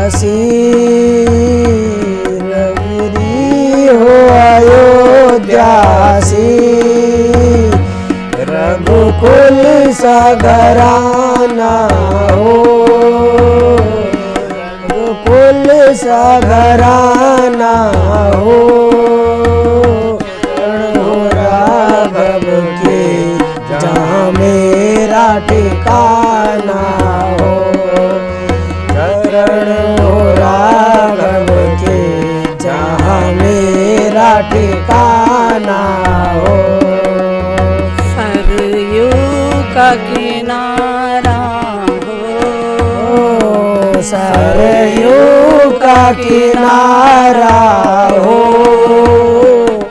अयोध्यासी रघुरी हो अयोध्यासी रघुकुल सघराना हो रघुकुल सघराना हो राघव के जहाँ मेरा ठिकाना हो चरण हो राघव के जहाँ मेरा ठिकाना हो सरयू का किनारा हो सरयू का किनारा हो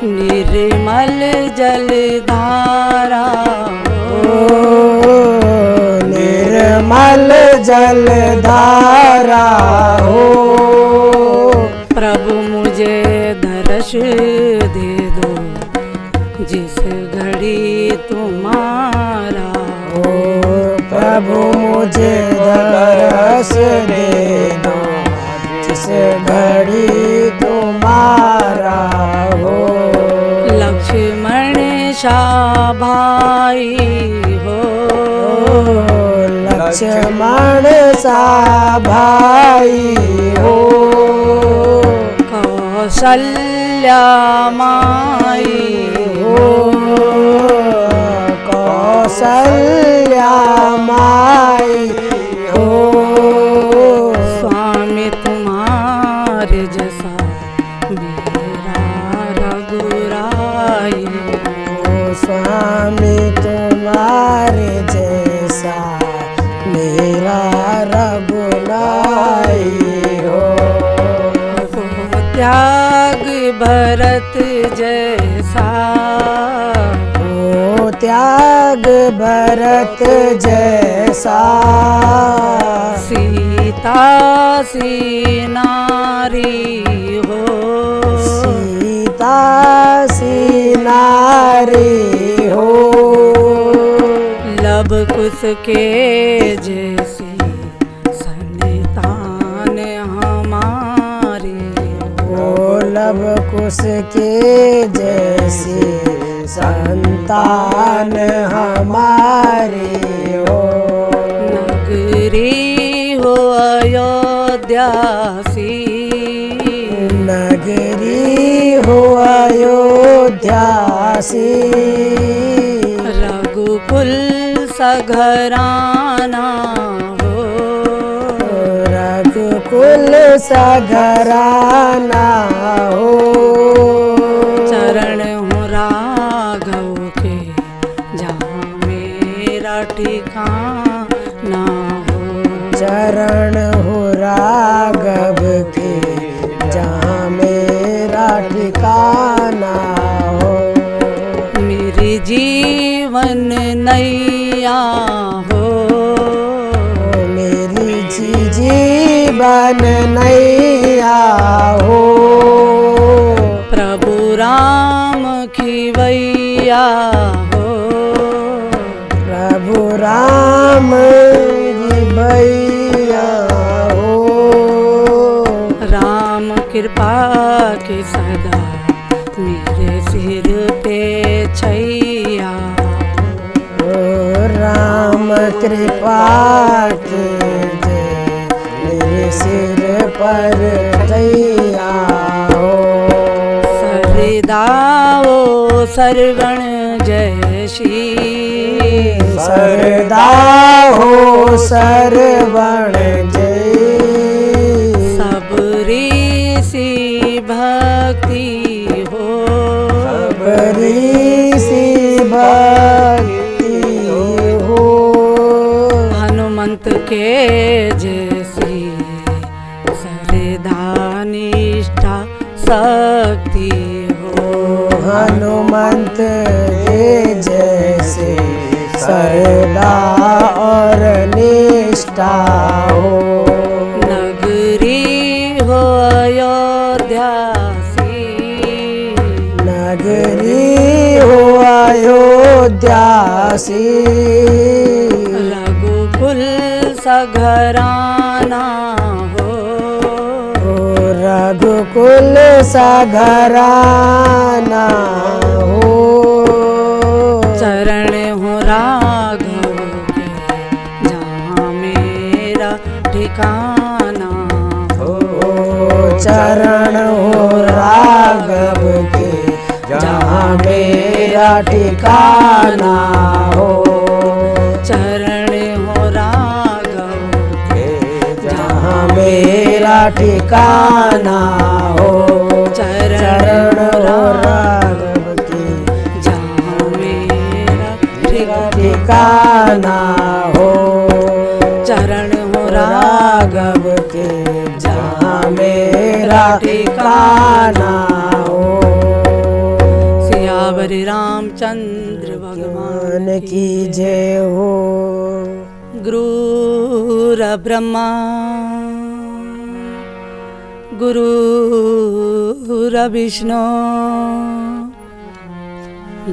निर्मल जलधारा हो निर्मल जलधारा हो प्रभु मुझे दर्श दे दो जिस घड़ी तुम्हारा हो प्रभु मुझे दर्श दे दो जिस घड़ी तुम्हारा हो लक्ष्मण भाई हो लक्ष्मण सा भाई हो कौशल्या माई हो कौशल्या माई हो स्वामी तुम्हारे जैसा मेरा रघुराई स्वामी तुम्हारे जैसा मेरा रघुराई हो त्याग भरत जैसा हो त्याग भरत जैसा सीता सी नारी हो सीता सी नारी हो लब कुश के जैसी संतान हमारी हो लब कुश के जैसी संतान हमारी हो नगरी हो अयोध्यासी नगरी हो अयोध्यासी रघुकुल सघराना हो रघुकुल सघराना हो चरण हो राघव के जहाँ मेरा ठिकाना हो चरण हो राघव के जहाँ मेरा ठिकाना हो मेरी जीवन नैया हो मेरी जीवन नैया हो प्रभु राम की वैया हो प्रभु राम की भैया हो राम कृपा के सदा मेरे सिर पे छैया हो राम कृपा के मेरे सिर पर छैया हो सरदा ओ सरवण जयशी सरदा हो सरवण जय सबरी सी भक्ति हो सबरी सी भक्ति हो हनुमंत के जैसी सरदा निष्ठा शक्ति हो हनुमंत के जैसे सरदा और निष्ठा हो नगरी हो अयोध्यासी नगरी हो अयोध्यासी रघुकुल सघराना हो कुल सा घराना हो। चरण हो राघव के जहाँ मेरा ठिकाना हो। चरण हो राघव के जहाँ मेरा ठिकाना हो। चरण हो राघव के जहाँ मेरा ठिकाना हो। चरण हो राघव के जहाँ मेरा ठिकाना हो। चरण हो राघव के जहाँ मेरा ठिकाना हो। सियावर रामचंद्र भगवान भगवान की जय हो। गुरुर ब्रह्मा गुरुर विष्णु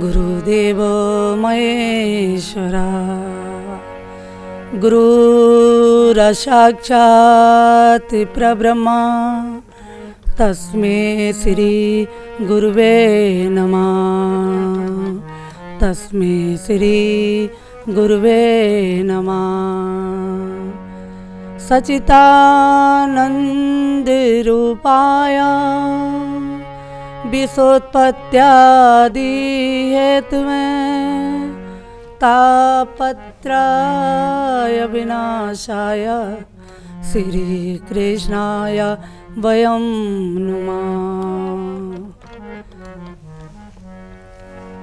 गुरुदेव महेश्वरा गुरुर साक्षात् परब्रह्मा तस्मै श्री गुरुवे नमः। तस्मै श्री गुरुवे नमः। सच्चिदानंद रूपाय विश्वोत्पत्त्यादि हेतवे तापत्रय विनाशाय श्री कृष्णाय वयं नुमः।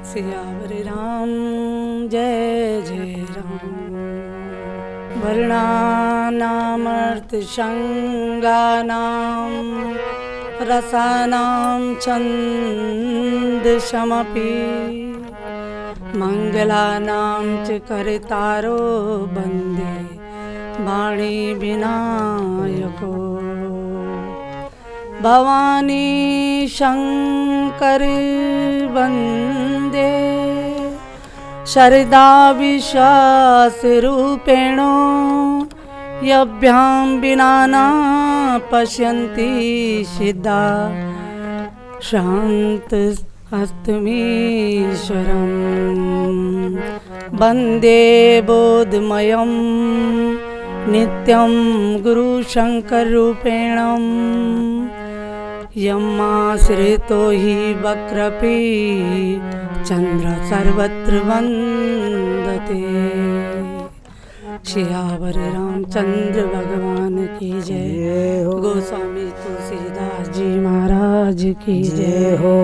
सियावर राम जय जय राम। वर्णानामर्थसंज्ञानां रसानां छन्दसमपि मङ्गलानां च कर्तारो वन्दे वाणी विनायको। भवानी शंकर वन्दे शरदा विश्वास रूपेण यभ्यां विना न पश्यन्ति सिद्धा शान्त हस्तमीश्वरं वन्दे बोधमयं नित्यं गुरुशङ्कररूपेण यमाश्रितो हि वक्रपि चंद्र सर्वत्र वन्दते। सियावर रामचंद्र भगवान की जय हो। गोस्वामी तुलसीदास जी महाराज की जय हो।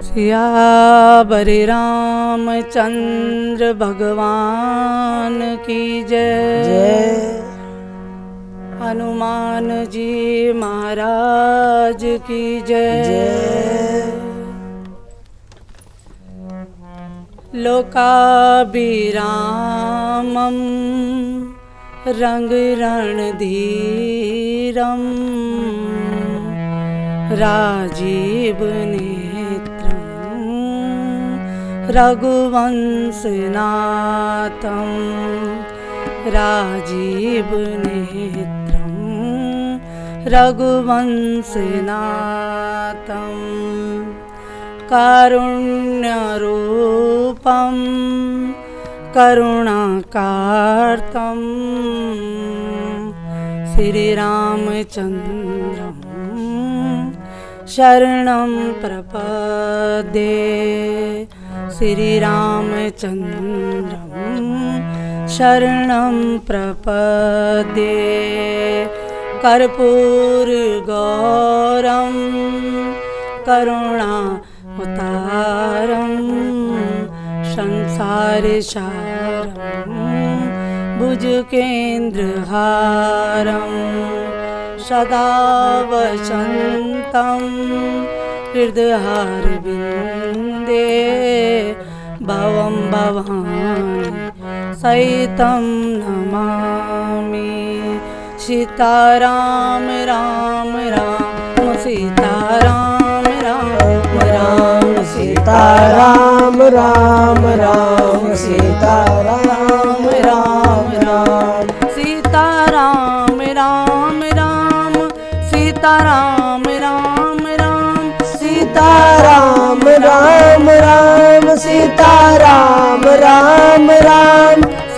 सियावर रामचंद्र भगवान की जय। हनुमान जी महाराज की जय। लोकाभिरामं रङ्गरणधीरं राजीवनेत्रं रघुवंशनाथं राजीवनेत्रं रघुवंशनाथं कारुण्यरूपं करुणाकार्तं श्रीरामचन्द्रं शरणं प्रपद्ये। श्रीरामचन्द्रं शरणं प्रपद्ये। कर्पूरगौरं करुणावतारं संसारसारं भुजगेन्द्रहारं सदा वसन्तं हृदयहारविन्दे भवं भवानी सहितं नमामि। सीताराम राम राम सीताराम राम राम सीताराम राम राम सीताराम राम राम सीताराम राम राम सीताराम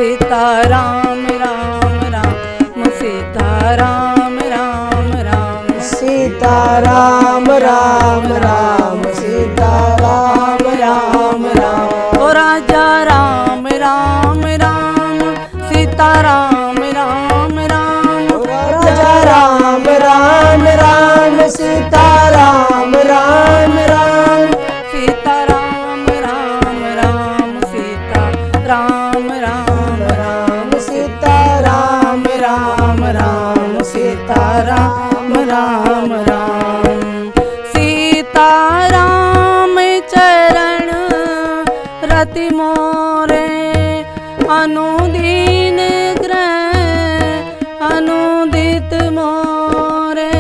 सीता राम राम राम सीता राम राम राम सीता राम राम राम सीता राम राम राम ओ राजा राम राम राम सीता राम राम राम राजा राम राम राम सीता राम राम राम सीता राम राम राम सीता राम राम राम सीता राम राम राम सीता राम राम राम सीता राम चरण रति मोरे अनुदीन ग्रह अनुदित मोरे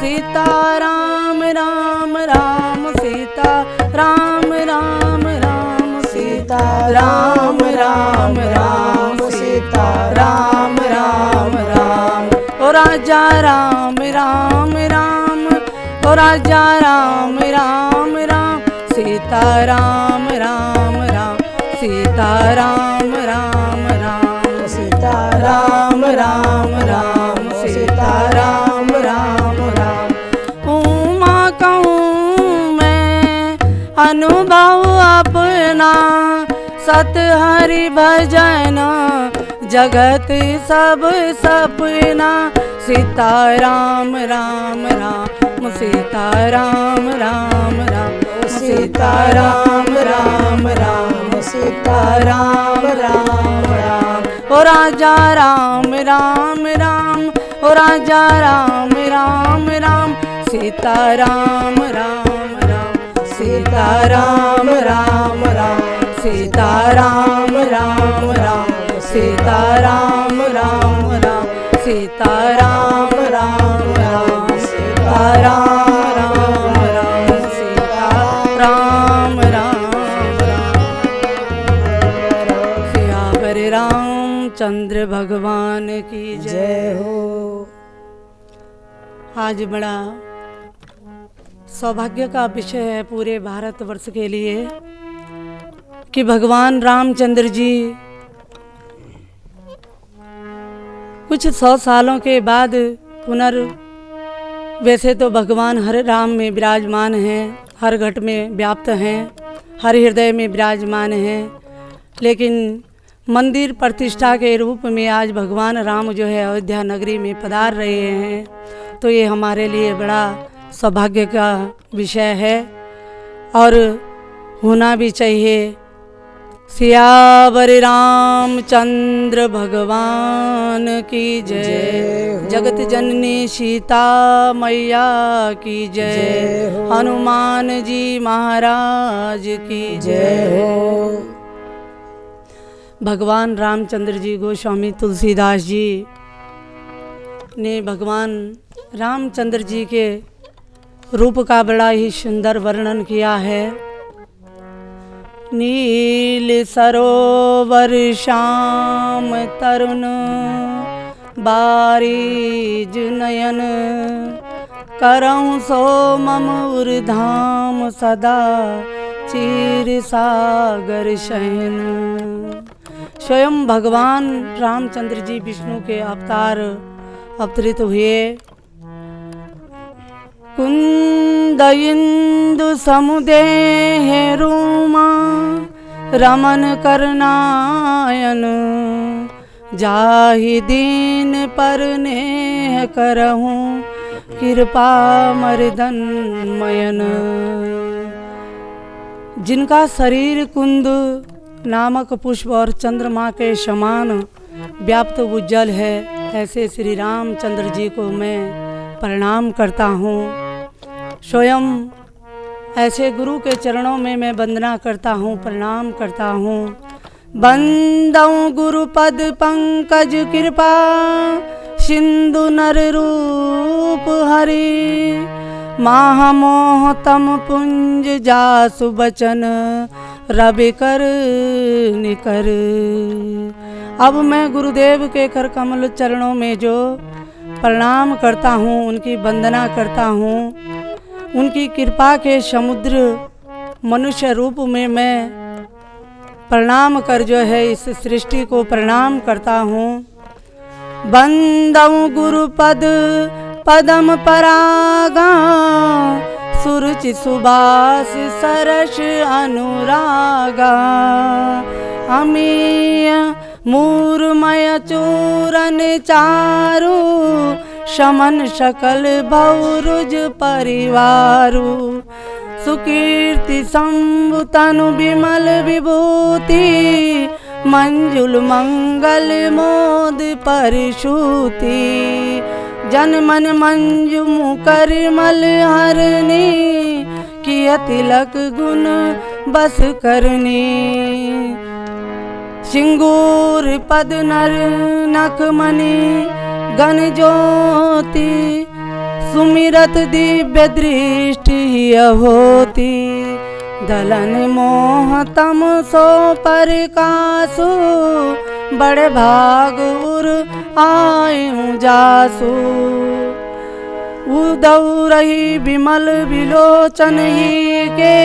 सीता राम राम राम सीता राम राम राम सीता राम राम राम सीता राम राम राम ओ राजा राम राम राम ओ राजा राम राम राम सीता राम राम राम सीता राम राम राम सीता राम राम राम सीता राम राम राम उमा कहूँ मैं अनुभव अपना सत हरि भजन जगत सब सपना सीता राम राम राम सीता राम राम राम सीता राम राम राम सीता राम राम राम ओ राजा राम राम राम ओ राजा राम राम राम सीता राम राम राम सीता राम राम राम सीता राम राम राम सीता राम राम राम सीता राम राम राम सीता राम राम राम सीता राम राम राम सियावर रामचंद्र भगवान की जय जय। हो। आज बड़ा सौभाग्य का विषय है पूरे भारतवर्ष के लिए कि भगवान रामचंद्र जी कुछ 100 सालों के बाद वैसे तो भगवान हर राम में विराजमान हैं, हर घट में व्याप्त हैं, हर हृदय में विराजमान हैं, लेकिन मंदिर प्रतिष्ठा के रूप में आज भगवान राम जो है अयोध्या नगरी में पधार रहे हैं, तो ये हमारे लिए बड़ा सौभाग्य का विषय है और होना भी चाहिए। सियावर रामचंद्र भगवान की जय, जगत जननी सीता मैया की जय, हनुमान जी महाराज की जय हो। भगवान रामचंद्र जी गोस्वामी तुलसीदास जी ने भगवान रामचंद्र जी के रूप का बड़ा ही सुंदर वर्णन किया है। नील सरोवर श्याम तरुण बारिज नयन करऊँ सो मम उर्धाम सदा चीर सागर शयन। स्वयं भगवान रामचंद्र जी विष्णु के अवतार अवतरित हुए। कुंद इंदु समुदेह रूमा रमन करनायन जाहि दीन पर नेह करहूँ कृपा मर्दन मयन। जिनका शरीर कुंद नामक पुष्प और चंद्रमा के समान व्याप्त उज्जवल है, ऐसे श्री रामचंद्र जी को मैं प्रणाम करता हूँ। स्वयं ऐसे गुरु के चरणों में मैं वंदना करता हूँ, प्रणाम करता हूँ। बंदऊँ गुरुपद पंकज कृपा सिंधु नर रूप हरि महामोह तम पुंज जासु बचन रवि कर निकर। अब मैं गुरुदेव के कर कमल चरणों में जो प्रणाम करता हूँ, उनकी वंदना करता हूँ, उनकी कृपा के समुद्र मनुष्य रूप में मैं प्रणाम कर जो है इस सृष्टि को प्रणाम करता हूँ। बंदऊ गुरुपद पदम परागा, सुरुचि सुबास सरस अनुरागा। अमीय मूरमय चूरन चारु, शमन सकल भौरुज परिवारु। सुकीर्ति संबुतनु विमल विभूति, मंजुल मंगल मोद परिशूति। जन मन मंजु मुकर मल हरनी, किया तिलक गुण बस करनी। सिंगूर पद नर नख मणि गण ज्योति, सुमिरत दिव्य दृष्टि होती। दलन मोह तम सो प्रकाशु, बड़े भाग उर आयु जासु। उदौ रही विमल विलोचन ही के,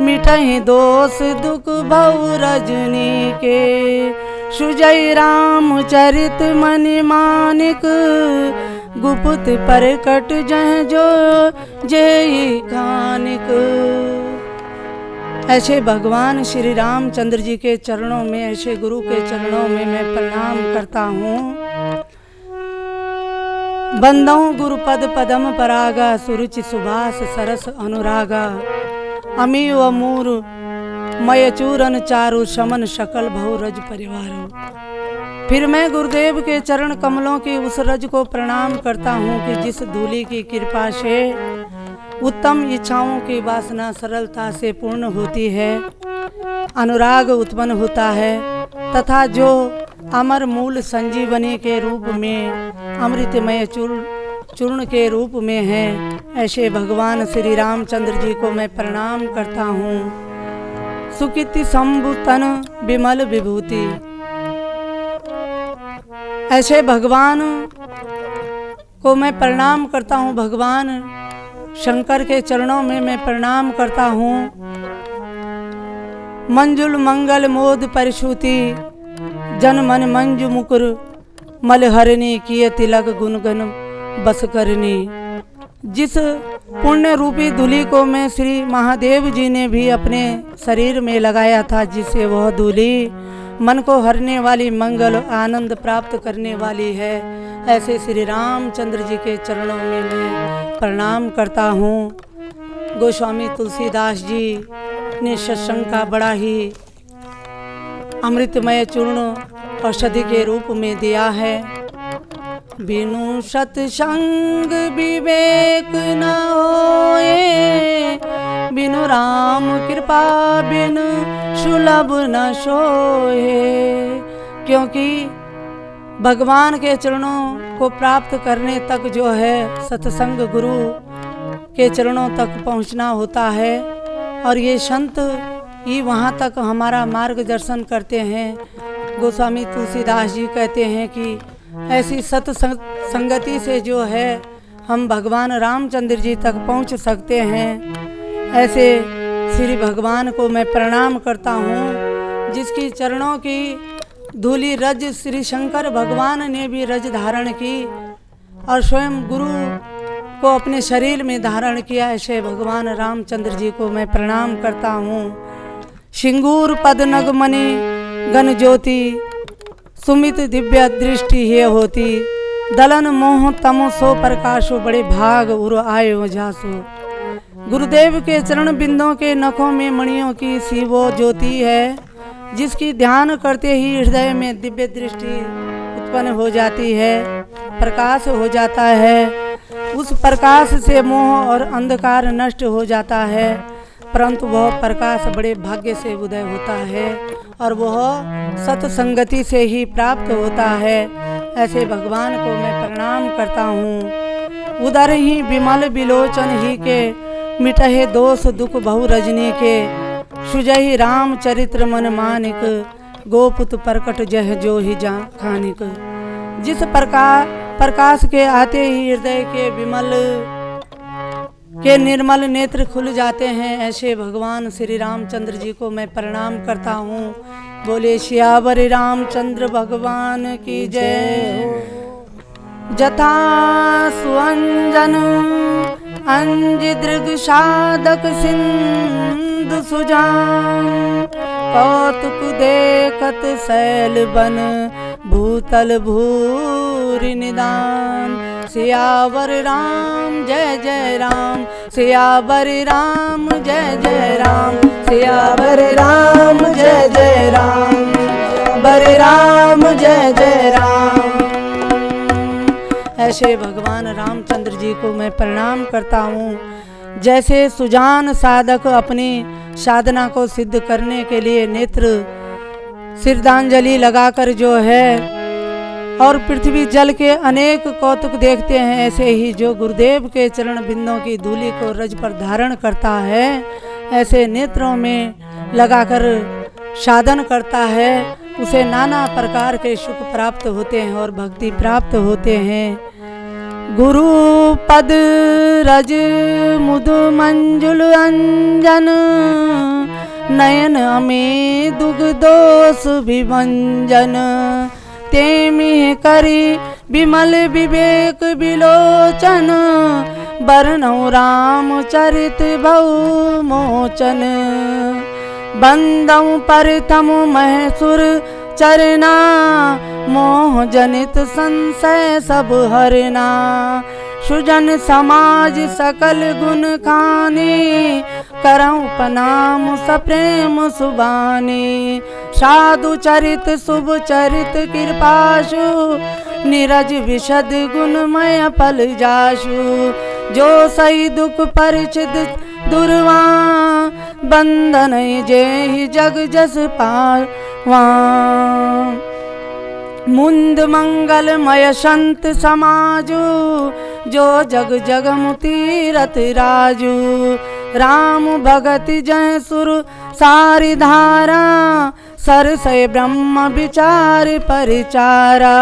मिटहि दोष दुख भव रजनी के। सुजय राम चरित मनि मानिक, गुप्त परकट जह जो जय कानिक। ऐसे भगवान श्री रामचंद्र जी के चरणों में, ऐसे गुरु के चरणों में मैं प्रणाम करता हूँ। बंदऊ गुरुपद पदम परागा, सुरुचि सुभाष सरस अनुरागा। अमी व मूर मय चूरन चारु, शमन सकल भव रज परिवारो। फिर मैं गुरुदेव के चरण कमलों की उस रज को प्रणाम करता हूँ कि जिस धूलि की कृपा से उत्तम इच्छाओं की वासना सरलता से पूर्ण होती है, अनुराग उत्पन्न होता है, तथा जो अमर मूल संजीवनी के रूप में, अमृतमय चूर्ण के रूप में है, ऐसे भगवान श्री रामचंद्र जी को मैं प्रणाम करता हूँ। सुकीर्ति संबुतन विमल विभूति, ऐसे भगवान को मैं प्रणाम करता हूँ। भगवान शंकर के चरणों में मैं प्रणाम करता हूँ। मंजुल मंगल मोद परिशुति, जन मन मंजु मुकुर मलहरणी। किए तिलक गुणगन बस करनी। जिस पुण्य रूपी धूलि को मैं श्री महादेव जी ने भी अपने शरीर में लगाया था, जिससे वह धूलि मन को हरने वाली, मंगल आनंद प्राप्त करने वाली है, ऐसे श्री रामचंद्र जी के चरणों में मैं प्रणाम करता हूँ। गोस्वामी तुलसीदास जी ने सत्संग का बड़ा ही अमृतमय चूर्ण औषधि के रूप में दिया है। बिनु सत्संग विवेक न होए, बिनु राम कृपा बिनु सुलभ न सोए। क्योंकि भगवान के चरणों को प्राप्त करने तक जो है सत्संग गुरु के चरणों तक पहुंचना होता है, और ये संत ही वहाँ तक हमारा मार्गदर्शन करते हैं। गोस्वामी तुलसीदास जी कहते हैं कि ऐसी सत्संगति से जो है हम भगवान रामचंद्र जी तक पहुँच सकते हैं। ऐसे श्री भगवान को मैं प्रणाम करता हूँ, जिसकी चरणों की धूलि रज श्री शंकर भगवान ने भी रज धारण की और स्वयं गुरु को अपने शरीर में धारण किया। ऐसे भगवान रामचंद्र जी को मैं प्रणाम करता हूँ। सिंगूर पद नगमणि गण ज्योति, सुमित दिव्य दृष्टि ये होती। दलन मोह तमो सो प्रकाशो, बड़े भाग उर आयो जासो। गुरुदेव के चरण बिंदों के नखों में मणियों की सी वो ज्योति है, जिसकी ध्यान करते ही हृदय में दिव्य दृष्टि उत्पन्न हो जाती है, प्रकाश हो जाता है। उस प्रकाश से मोह और अंधकार नष्ट हो जाता है, परंतु वह प्रकाश बड़े भाग्य से उदय होता है और वह सत्संगति से ही प्राप्त होता है। ऐसे भगवान को मैं प्रणाम करता हूँ। उदर ही विमल विलोचन ही के, मिटहे दोष दुख बहु रजनी के। सुजहि राम चरित्र मन मानिक, गोपुत प्रकट जह जो ही जा खानिक। जिस प्रकाश के आते ही हृदय के विमल के निर्मल नेत्र खुल जाते हैं, ऐसे भगवान श्री रामचंद्र जी को मैं प्रणाम करता हूँ। बोले सियावर रामचंद्र भगवान की जय। जथा सुअंजन अंज दृग साधक सिंधु सुजान, कौतुक देखत शैल बन भूतल भूरि निदान। सियावर राम जय जय राम, सियावर राम जय जय राम, सियावर राम जय जय राम, बर राम जय जय राम। ऐसे भगवान रामचंद्र जी को मैं प्रणाम करता हूँ। जैसे सुजान साधक अपनी साधना को सिद्ध करने के लिए नेत्र श्रद्धांजलि लगाकर जो है और पृथ्वी जल के अनेक कौतुक देखते हैं, ऐसे ही जो गुरुदेव के चरण बिंदों की धूलि को रज पर धारण करता है, ऐसे नेत्रों में लगाकर साधन करता है, उसे नाना प्रकार के सुख प्राप्त होते हैं और भक्ति प्राप्त होते हैं। गुरु पद रज मुदु मंजुल अंजन, नयन अमे दुग दोष विभंजन। तेमि करी विमल विवेक विलोचन, बरनौ राम चरित भव मोचन। बंदौ परतम महसुर चरना, मोह जनित संशय सब हरना। सुजन समाज सकल गुण खानी, करऊं प्रणाम सप्रेम सुबानी। साधु चरित शुभ चरित कृपाशु, नीरज विशद गुणमय फल जासु। जो सही दुख परिचित दुर्वा, बंधन जेहि जग जस पावा। मुंद मंगलमय संत समाजु, जो जग जग मुतीरथ राजू। राम भगति जय सुर सारी धारा, सरसय ब्रह्म विचार परिचारा।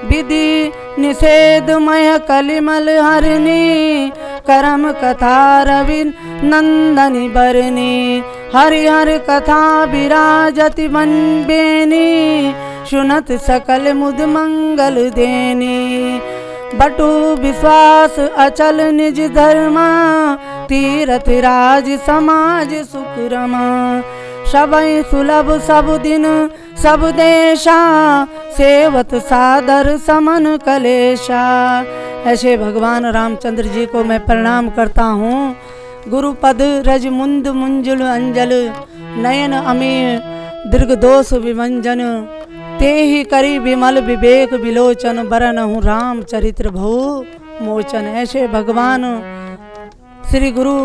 विधि निषेधमय कलिमल हरनी, करम कथा रवि नंदनी बरनी। हरिहर कथा विराजति मन बेनी, सुनत सकल मुद मंगल देनी। बटु विश्वास अचल निज धर्मा, तीरथ राज समाज सुख रमा। सबई सुलभ सब दिन सब देशा, सेवत सादर समन कलेशा। ऐसे भगवान रामचंद्र जी को मैं प्रणाम करता हूँ। गुरुपद रज मुंद मुंजुल अंजल, नयन अमी दीर्घ दोष विभंजन। तेहि करी विमल विवेक विलोचन, बरनहु राम चरित्र भव मोचन। ऐसे भगवान श्री गुरु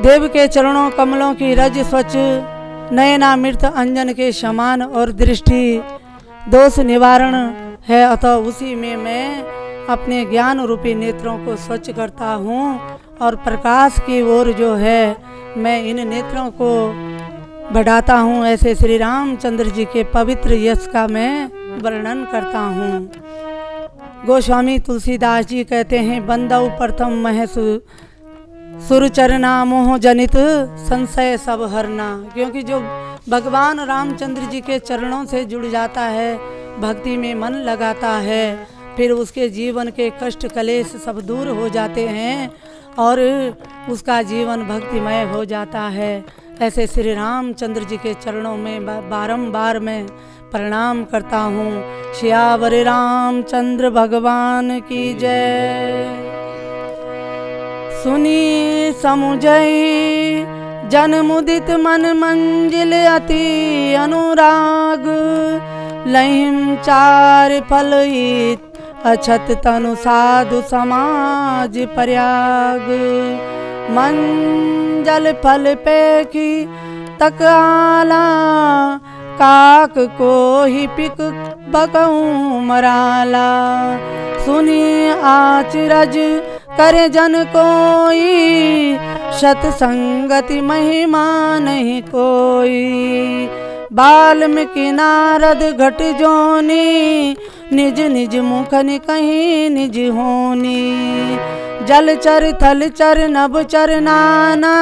देव के चरणों कमलों की रज स्वच्छ, नयनामृत अंजन के समान और दृष्टि दोष निवारण है, अतः उसी में मैं अपने ज्ञान रूपी नेत्रों को स्वच्छ करता हूँ और प्रकाश की ओर जो है मैं इन नेत्रों को बढ़ाता हूँ। ऐसे श्री रामचंद्र जी के पवित्र यश का मैं वर्णन करता हूँ। गोस्वामी तुलसीदास जी कहते हैं, बंदौ प्रथम महसु सुरचरना, मोह जनित संशय सब हरना। क्योंकि जो भगवान रामचंद्र जी के चरणों से जुड़ जाता है, भक्ति में मन लगाता है, फिर उसके जीवन के कष्ट कलेश सब दूर हो जाते हैं और उसका जीवन भक्तिमय हो जाता है। ऐसे श्री रामचंद्र जी के चरणों में बारंबार मैं प्रणाम करता हूँ। सियावर रामचंद्र भगवान की जय। सुनी समुझई जन मुदित मन मंजिल अति अनुराग, लहिम चार फल अछत तनु साधु समाज पर्याग। मंजल फल पेखी तक आला, काक को ही पिक बकऊं मराला। सुनी आचरज करे जन कोई, सतसंगति महिमा नहीं कोई। बाल्मीकि नारद घट जोनी, निज निज मुख कहीं निज होनी। जलचर थलचर नभचर नाना,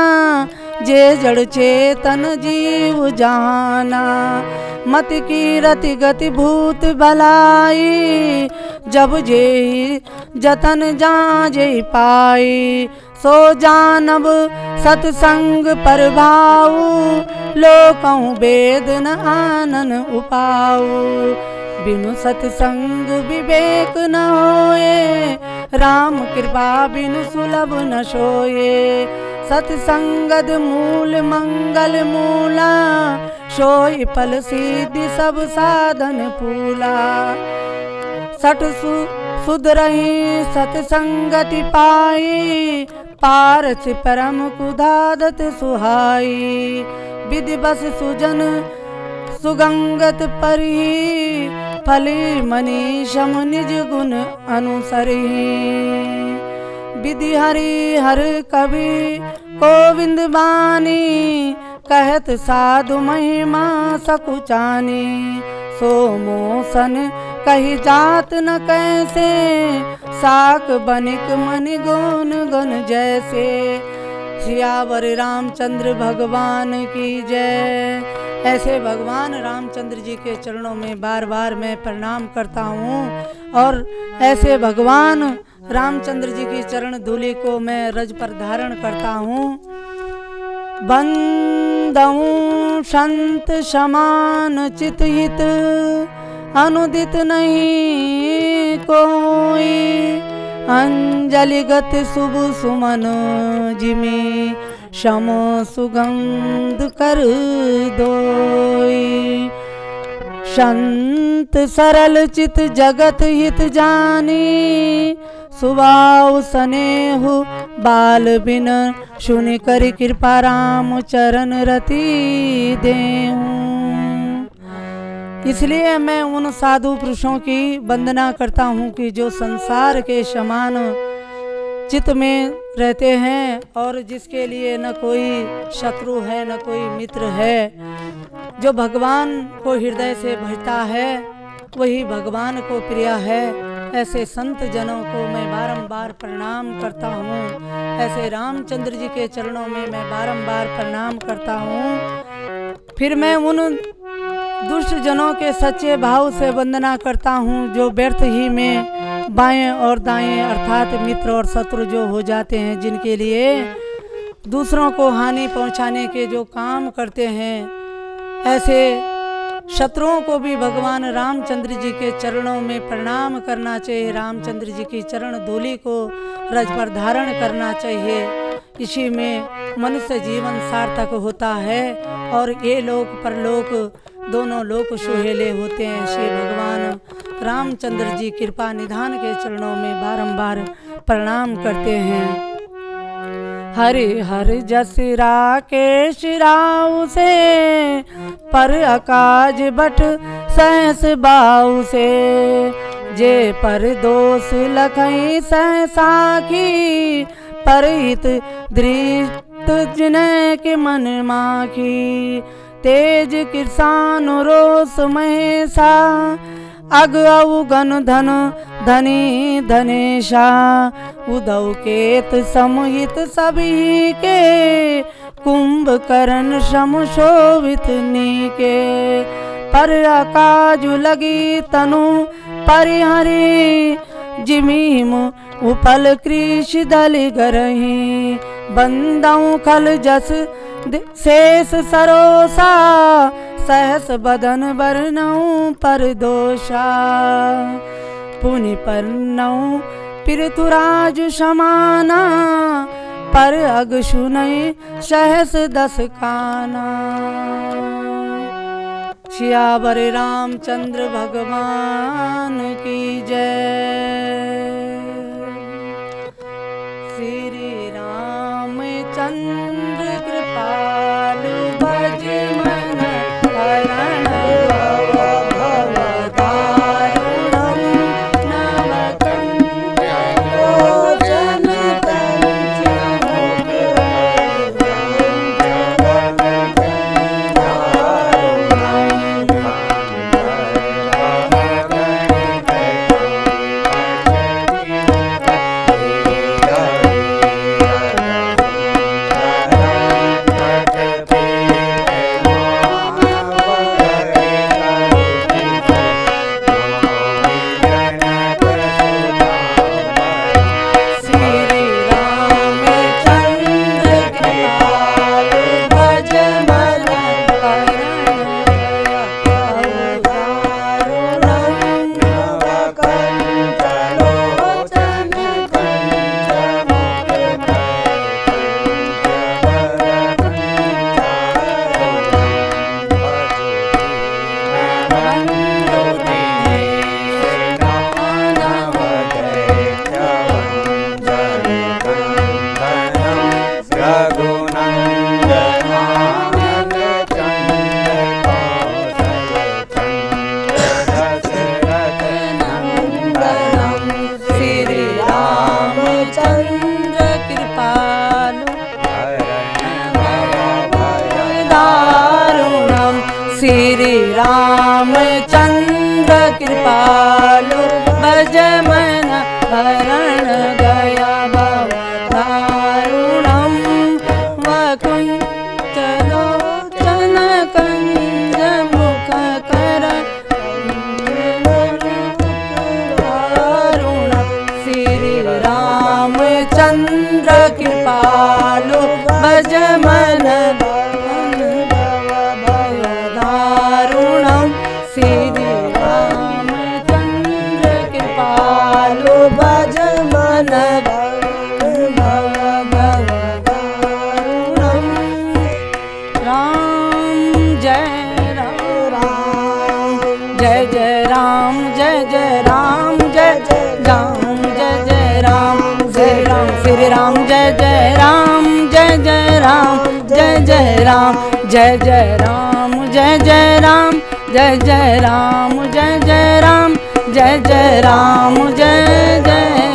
जे जड़ चेतन जीव जाना। मत की रति गति भूत भलाई, जब जे जतन जाजे पाई। सो जानब सतसंग प्रभाव, लोकहु वेद न आनन उपाऊ। बिनु सतसंग विवेक न होए, राम कृपा बिनु सुलभ न सोए। सतसंगद मूल मंगल मूला, सोई फल सिद्धि सब साधन फूला। सठ सुधरहि सतसंगति पाई, पारस परम कुधादत सुहाई। विधि बस सुजन सुगंगत परिहि, फली मनीषम निज गुण अनुसरहि। विधि हरि हर कवि गोविंद बानी, कहत साधु महिमा सकुचानी। सो मोसन कही जात न कैसे, साक बनिक मनि गुण गुण जैसे। सियावर रामचंद्र भगवान की जय। ऐसे भगवान रामचंद्र जी के चरणों में बार बार मैं प्रणाम करता हूँ, और ऐसे भगवान रामचंद्र जी की चरण धूलि को मैं रज पर धारण करता हूँ। बंदहूँ संत समान चित हित, अनुदित नहीं कोई। अंजलिगत शुभ सुमन जिमि, शम सुगंध कर दोई। संत सरल चित जगत हित जानी, सुभाव स्नेहु बाल बिन। सुनि कर कृपा राम चरण रति देहूं। इसलिए मैं उन साधु पुरुषों की वंदना करता हूँ कि जो संसार के समान चित्त में रहते हैं, और जिसके लिए न कोई शत्रु है न कोई मित्र है। जो भगवान को हृदय से भजता है वही भगवान को प्रिय है। ऐसे संत जनों को मैं बारंबार प्रणाम करता हूँ। ऐसे रामचंद्र जी के चरणों में मैं बारंबार प्रणाम करता हूँ। फिर मैं उन दुष्ट जनों के सच्चे भाव से वंदना करता हूँ जो व्यर्थ ही में बाएं और दाएं अर्थात मित्र और शत्रु जो हो जाते हैं, जिनके लिए दूसरों को हानि पहुँचाने के जो काम करते हैं। ऐसे शत्रुओं को भी भगवान रामचंद्र जी के चरणों में प्रणाम करना चाहिए। रामचंद्र जी की चरण धूलि को रज पर धारण करना चाहिए। इसी में मनुष्य जीवन सार्थक होता है और ये लोक परलोक दोनों लोक सुहेले होते हैं। श्री भगवान रामचंद्र जी कृपा निधान के चरणों में बारंबार प्रणाम करते हैं। हरि हर जस राकेश राव से, पर अकाज बट सहस बाऊ से। जे पर दोष लखई सह साखी, पर हित दृष्ट जिनय के मन माखी। तेज किसान रोष महेशा, अग अवगन धन धनी धनेशा। उदव केत समुहित सभी के, कुंभकर्ण सम शोभित नीके। पर अकाजु लगी तनु परिहरी, जिमीम उपल कृष दल गरही। बंदऊ खल जस शेष सरोसा, सहस बदन बरनऊ पर दोषा। पुनि परनऊ पृथुराज समाना, पर अग सुनई सहस दस काना। सियावर रामचंद्र भगवान की जय। श्री रामचंद्र कृपालु भज मन हरण भवदारुणं। नवकंठ लोचन श्री रामचंद्र कृपालु भज मन हरण गया भव दारुणम वकुंठलोचन कंज मुख कर श्री रामचंद्र कृपालु भज मन दारुणम श्री रामचंद्र कृपालु भज मन दारुणम। राम जय राम जय जय राम जय जय राम जय जय राम जय जय राम श्री राम श्री राम जय जय राम जय जय राम जय जय राम जय जय राम जय जय राम जय जय राम जय जय राम जय जय राम जय जय